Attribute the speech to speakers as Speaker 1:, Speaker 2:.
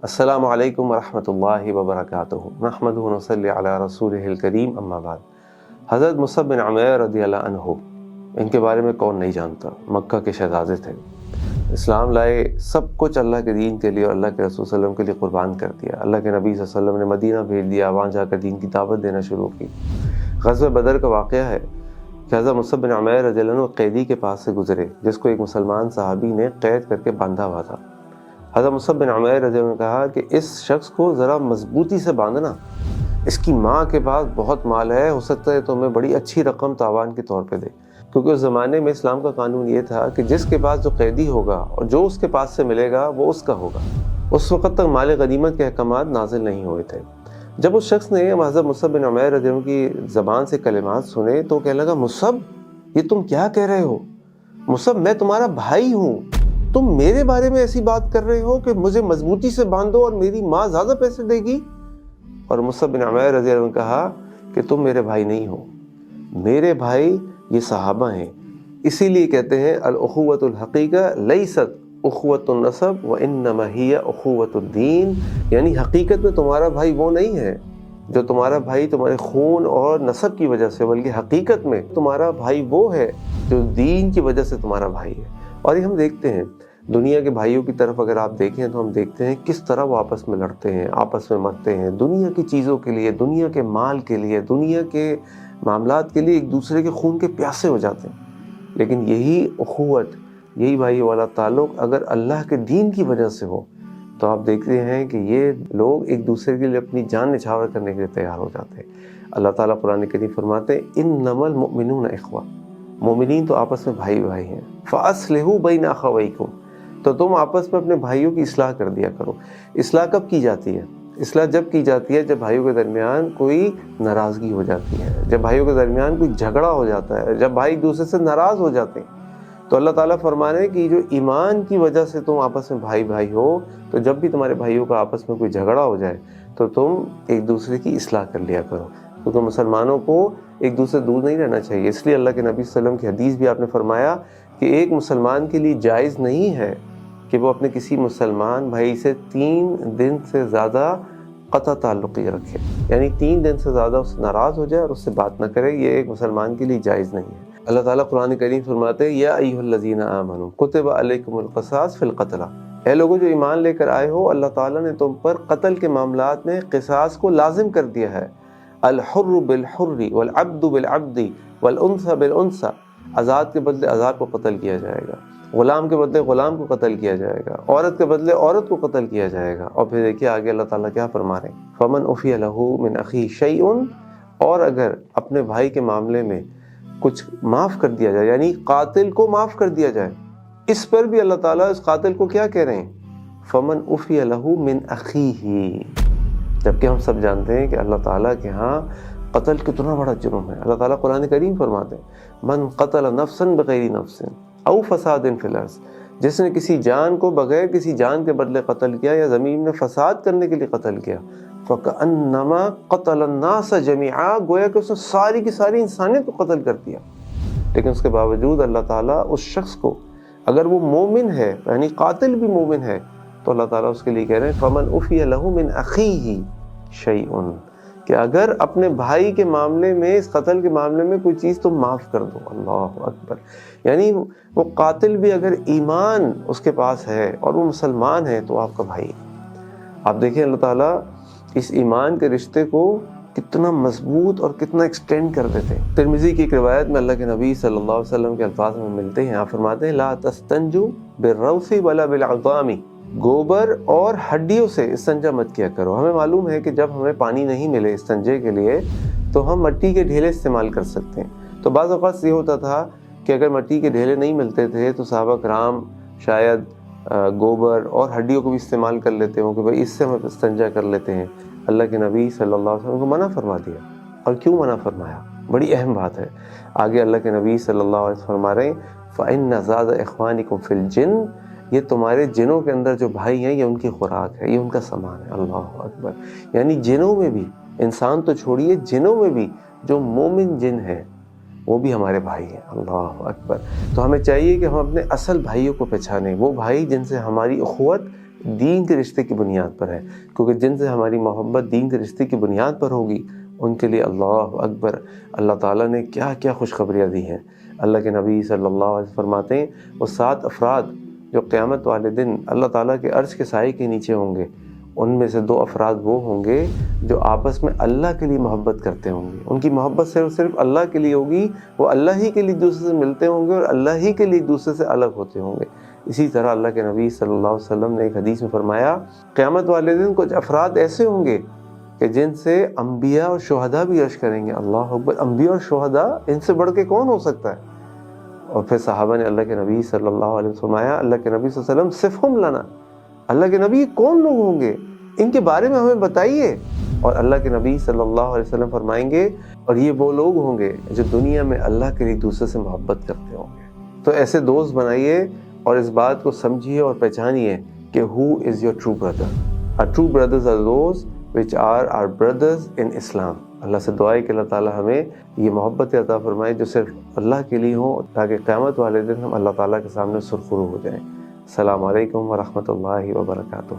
Speaker 1: السلام علیکم ورحمۃ اللہ وبرکاتہ نحمدہ ونصلی علی رسولہ الکریم اما بعد۔ حضرت مصعب بن عمیر رضی اللہ عنہ، ان کے بارے میں کون نہیں جانتا، مکہ کے شہزادے تھے، اسلام لائے، سب کچھ اللہ کے دین کے لیے اور اللہ کے رسول صلی اللہ علیہ وسلم کے لیے قربان کر دیا۔ اللہ کے نبی صلی اللہ علیہ وسلم نے مدینہ بھیج دیا، وہاں جا کر دین کی دعوت دینا شروع کی۔ غزوہ بدر کا واقعہ ہے کہ حضرت مصعب بن عمیر رضی اللہ عنہ قیدی کے پاس سے گزرے، جس کو ایک مسلمان صحابی نے قید کر کے باندھا ہوا تھا۔ حضرت مصعب بن عمیر رضی اللہ عنہ نے کہا کہ اس شخص کو ذرا مضبوطی سے باندھنا، اس کی ماں کے پاس بہت مال ہے، ہو سکتا ہے تمہیں بڑی اچھی رقم تاوان کے طور پہ دے، کیونکہ اس زمانے میں اسلام کا قانون یہ تھا کہ جس کے پاس جو قیدی ہوگا اور جو اس کے پاس سے ملے گا وہ اس کا ہوگا۔ اس وقت تک مال غنیمت کے احکامات نازل نہیں ہوئے تھے۔ جب اس شخص نے حضرت مصعب بن عمیر رضی اللہ عنہ کی زبان سے کلمات سنے تو کہنے لگا، مصعب یہ تم کیا کہہ رہے ہو؟ مصعب میں تمہارا بھائی ہوں، تم میرے بارے میں ایسی بات کر رہے ہو کہ مجھے مضبوطی سے باندھو اور میری ماں زیادہ پیسے دے گی؟ اور مصعب بن عمیر رضی اللہ عنہ نے کہا کہ تم میرے بھائی نہیں ہو، میرے بھائی یہ صحابہ ہیں، اسی لیے کہتے ہیں الاخوۃ الحقیقہ لیست اخوۃ النسب وانما ہی اخوۃ الدین، یعنی حقیقت میں تمہارا بھائی وہ نہیں ہے جو تمہارا بھائی تمہارے خون اور نسب کی وجہ سے، بلکہ حقیقت میں تمہارا بھائی وہ ہے جو دین کی وجہ سے تمہارا بھائی ہے۔ اور یہ ہم دیکھتے ہیں دنیا کے بھائیوں کی طرف اگر آپ دیکھیں تو ہم دیکھتے ہیں کس طرح وہ آپس میں لڑتے ہیں، آپس میں مرتے ہیں، دنیا کی چیزوں کے لیے، دنیا کے مال کے لیے، دنیا کے معاملات کے لیے ایک دوسرے کے خون کے پیاسے ہو جاتے ہیں۔ لیکن یہی اخوت، یہی بھائی والا تعلق اگر اللہ کے دین کی وجہ سے ہو تو آپ دیکھتے ہیں کہ یہ لوگ ایک دوسرے کے لیے اپنی جان نچھاور کرنے کے لیے تیار ہو جاتے ہیں۔ اللہ تعالیٰ قرآن کریم فرماتے ہیں انما المؤمنون اخوہ، مومنین تو آپس میں بھائی بھائی ہیں، فاصلحوا بین اخویکم، تو تم آپس میں اپنے بھائیوں کی اصلاح کر دیا کرو۔ اصلاح کب کی جاتی ہے؟ اصلاح جب کی جاتی ہے جب بھائیوں کے درمیان کوئی ناراضگی ہو جاتی ہے، جب بھائیوں کے درمیان کوئی جھگڑا ہو جاتا ہے، جب بھائی ایک دوسرے سے ناراض ہو جاتے ہیں۔ تو اللہ تعالیٰ فرما رہے ہیں کہ جو ایمان کی وجہ سے تم آپس میں بھائی بھائی ہو، تو جب بھی تمہارے بھائیوں کا آپس میں کوئی جھگڑا ہو جائے تو تم ایک دوسرے کی اصلاح کر لیا کرو، کیونکہ مسلمانوں کو ایک دوسرے دور نہیں رہنا چاہیے۔ اس لیے اللہ کے نبی صلی اللہ علیہ وسلم کی حدیث بھی آپ نے فرمایا کہ ایک مسلمان کے لیے جائز نہیں ہے کہ وہ اپنے کسی مسلمان بھائی سے 3 دن سے زیادہ قطع تعلقی رکھے، یعنی 3 دن سے زیادہ اس سے ناراض ہو جائے اور اس سے بات نہ کرے، یہ ایک مسلمان کے لیے جائز نہیں ہے۔ اللہ تعالیٰ قرآن کریم فرماتے ہیں یا ایھا الذین آمنوا کتب علیکم القصاص فی القتلى، اے لوگوں جو ایمان لے کر آئے ہو، اللہ تعالیٰ نے تم پر قتل کے معاملات میں قصاص کو لازم کر دیا ہے۔ الحر بالحر والعبد بالعبد والانثى بالانثى، آزاد کے بدلے آزاد کو قتل کیا جائے گا، غلام کے بدلے غلام کو قتل کیا جائے گا، عورت کے بدلے عورت کو قتل کیا جائے گا۔ اور پھر دیکھیے آگے اللہ تعالیٰ کیا فرما رہے ہیں، فمن عفی لہ من اخیہ شیء، اور اگر اپنے بھائی کے معاملے میں کچھ معاف کر دیا جائے، یعنی قاتل کو معاف کر دیا جائے، اس پر بھی اللہ تعالیٰ اس قاتل کو کیا کہہ رہے ہیں، فمن عفی لہ من اخیہ، جبکہ ہم سب جانتے ہیں کہ اللہ تعالیٰ کے ہاں قتل کتنا بڑا جرم ہے۔ اللہ تعالیٰ قرآن کریم فرماتے ہیں من قتل نفسا بغیر نفس او فساد فی الارض، جس نے کسی جان کو بغیر کسی جان کے بدلے قتل کیا یا زمین میں فساد کرنے کے لیے قتل کیا، فکأنما قتل الناس جميعا، گویا کہ اس نے ساری کی ساری انسانیت کو قتل کر دیا۔ لیکن اس کے باوجود اللہ تعالیٰ اس شخص کو، اگر وہ مومن ہے یعنی قاتل بھی مومن ہے، تو اللہ تعالیٰ اس کے لیے کہہ رہے ہیں فمن عفی لہ من اخیہ شیء، کہ اگر اپنے بھائی کے معاملے میں، اس قتل کے معاملے میں کوئی چیز تم معاف کر دو۔ اللہ اکبر، یعنی وہ قاتل بھی اگر ایمان اس کے پاس ہے اور وہ مسلمان ہے تو آپ کا بھائی ہے۔ آپ دیکھیں اللہ تعالیٰ اس ایمان کے رشتے کو کتنا مضبوط اور کتنا ایکسٹینڈ کر دیتے ہیں۔ ترمذی کی ایک روایت میں اللہ کے نبی صلی اللہ علیہ وسلم کے الفاظ میں ملتے ہیں، آپ فرماتے ہیں لا تستنجوا بالروث ولا بالعظام، گوبر اور ہڈیوں سے استنجا مت کیا کرو۔ ہمیں معلوم ہے کہ جب ہمیں پانی نہیں ملے استنجے کے لیے تو ہم مٹی کے ڈھیلے استعمال کر سکتے ہیں۔ تو بعض اوقات یہ ہوتا تھا کہ اگر مٹی کے ڈھیلے نہیں ملتے تھے تو صحابہ کرام شاید گوبر اور ہڈیوں کو بھی استعمال کر لیتے ہوں کہ بھئی اس سے ہم استنجا کر لیتے ہیں۔ اللہ کے نبی صلی اللہ علیہ وسلم کو منع فرما دیا۔ اور کیوں منع فرمایا؟ بڑی اہم بات ہے۔ آگے اللہ کے نبی صلی اللہ علیہ وسلم فرما رہے ہیں فَإِنَّ زَادَ إِخْوَانِكُمْ فِي الْجِنِّ، یہ تمہارے جنوں کے اندر جو بھائی ہیں یہ ان کی خوراک ہے، یہ ان کا سامان ہے۔ اللہ اکبر، یعنی جنوں میں بھی، انسان تو چھوڑیے، جنوں میں بھی جو مومن جن ہیں وہ بھی ہمارے بھائی ہیں۔ اللہ اکبر، تو ہمیں چاہیے کہ ہم اپنے اصل بھائیوں کو پہچانیں، وہ بھائی جن سے ہماری اخوت دین کے رشتے کی بنیاد پر ہے، کیونکہ جن سے ہماری محبت دین کے رشتے کی بنیاد پر ہوگی ان کے لیے اللہ اکبر، اللہ تعالیٰ نے کیا کیا خوشخبریاں دی ہیں۔ اللہ کے نبی صلی اللہ علیہ وسلم فرماتے ہیں وہ 7 افراد جو قیامت والے دن اللہ تعالیٰ کے عرش کے سائے کے نیچے ہوں گے، ان میں سے 2 افراد وہ ہوں گے جو آپس میں اللہ کے لیے محبت کرتے ہوں گے، ان کی محبت صرف اللہ کے لیے ہوگی، وہ اللہ ہی کے لیے ایک دوسرے سے ملتے ہوں گے اور اللہ ہی کے لیے ایک دوسرے سے الگ ہوتے ہوں گے۔ اسی طرح اللہ کے نبی صلی اللہ علیہ وسلم نے ایک حدیث میں فرمایا قیامت والے دن کچھ افراد ایسے ہوں گے کہ جن سے انبیاء اور شہداء بھی عرش کریں گے۔ اللہ اکبر، انبیاء اور شہداء، ان سے بڑھ کے کون ہو سکتا ہے؟ اور پھر صحابہ نے اللہ کے نبی صلی اللہ علیہ وسلم فرمایا، اللہ کے نبی صلی اللہ علیہ وسلم صفہم لنا، اللہ کے نبی کون لوگ ہوں گے، ان کے بارے میں ہمیں بتائیے۔ اور اللہ کے نبی صلی اللہ علیہ وسلم فرمائیں گے اور یہ وہ لوگ ہوں گے جو دنیا میں اللہ کے لیے ایک دوسرے سے محبت کرتے ہوں گے۔ تو ایسے دوست بنائیے اور اس بات کو سمجھیے اور پہچانیے کہ who is your true brother. Our true brothers are those which are our brothers in Islam. اللہ سے دعا ہے کہ اللہ تعالیٰ ہمیں یہ محبت عطا فرمائے جو صرف اللہ کے لیے ہوں، تاکہ قیامت والے دن ہم اللہ تعالیٰ کے سامنے سرخرو ہو جائیں۔ السلام علیکم ورحمۃ اللہ وبرکاتہ۔